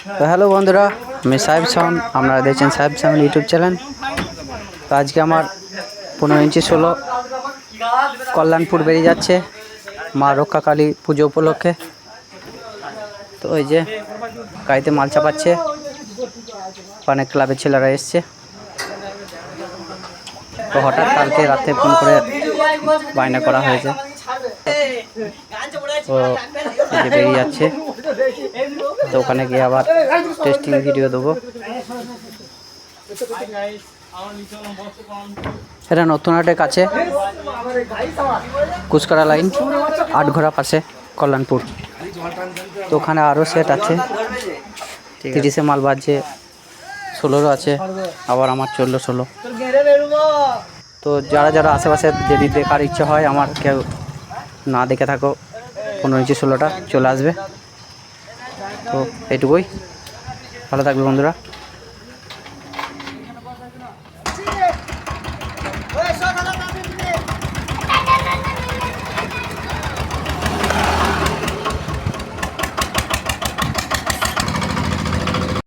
তো হ্যালো বন্ধুরা, আমি সাহেব সাউন্ড, আপনারা দেখছেন সাহেব সাউন্ড ইউটিউব চ্যানেল। তো আজকে আমার 15 ইঞ্চি 16 কল্যাণপুর বেরিয়ে যাচ্ছে মা রক্ষাকালী পুজো উপলক্ষে। তো ওই যে গাড়িতে মাল চাপাচ্ছে, অনেক ক্লাবের ছেলেরা এসছে। তো হঠাৎ কালকে রাতে ফোন করে বায়না করা হয়েছে, তো এই যে বেরিয়ে যাচ্ছে। তো ওখানে গিয়ে আবার টেস্টিং ভিডিও দেবো। এটা নতুন হাটের কাছে, কুচকারা লাইন, আটঘোড়া পাশে কল্যাণপুর। তো ওখানে আরও সেট আছে, 30-এ মাল বাজছে, 16-ও আছে, আবার আমার 14-16। তো যারা যারা আশেপাশে যদি দেখার ইচ্ছে হয়, আমার কেউ না দেখে থাকো, 15 ইঞ্চি 16টা চলে আসবে। তো এইটুকুই, ভালো থাকবে বন্ধুরা।